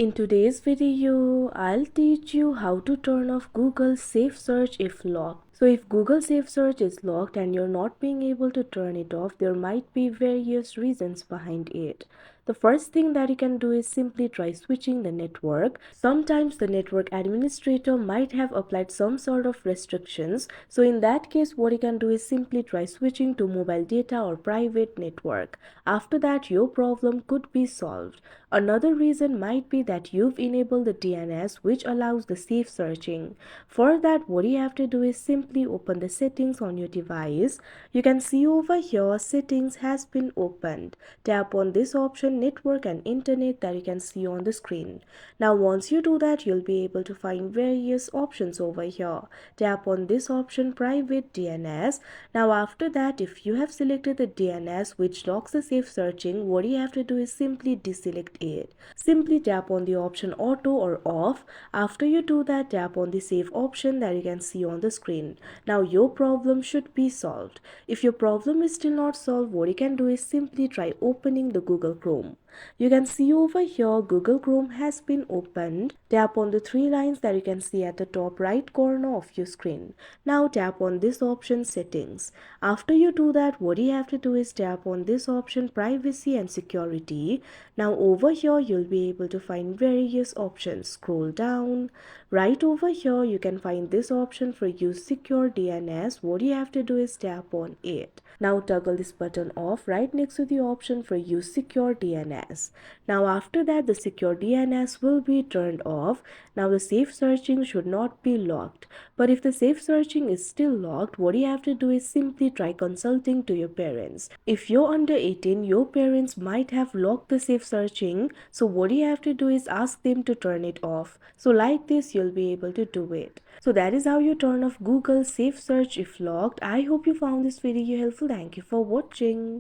In today's video, I'll teach you how to turn off Google SafeSearch if locked. So if Google SafeSearch is locked and you're not being able to turn it off, there might be various reasons behind it. The first thing that you can do is simply try switching the network. Sometimes the network administrator might have applied some sort of restrictions. So in that case, what you can do is simply try switching to mobile data or private network. After that, your problem could be solved. Another reason might be that you've enabled the DNS, which allows the safe searching. For that, what you have to do is simply open the settings on your device. You can see over here settings has been opened. Tap on this option network and internet that you can see on the screen. Now once you do that, you'll be able to find various options over here. Tap on this option private DNS. Now after that, if you have selected the DNS which locks the safe searching, what you have to do is simply deselect it. Simply tap on the option auto or off. After you do that, tap on the save option that you can see on the screen. Now your problem should be solved. If your problem is still not solved, what you can do is simply try opening the Google Chrome. You can see over here Google Chrome has been opened. Tap on the three lines that you can see at the top right corner of your screen. Now tap on this option settings. After you do that, what you have to do is tap on this option privacy and security. Now over here you'll be able to find various options. Scroll down. Right over here you can find this option for use secure DNS. What you have to do is tap on it. Now toggle this button off right next to the option for use secure DNS. Now after that, the secure DNS will be turned off. Now the safe searching should not be locked. But if the safe searching is still locked, what you have to do is simply try consulting to your parents. If you're under 18, your parents might have locked the safe searching. So what you have to do is ask them to turn it off. So like this, you'll be able to do it. So that is how you turn off Google SafeSearch if locked. I hope you found this video helpful. Thank you for watching.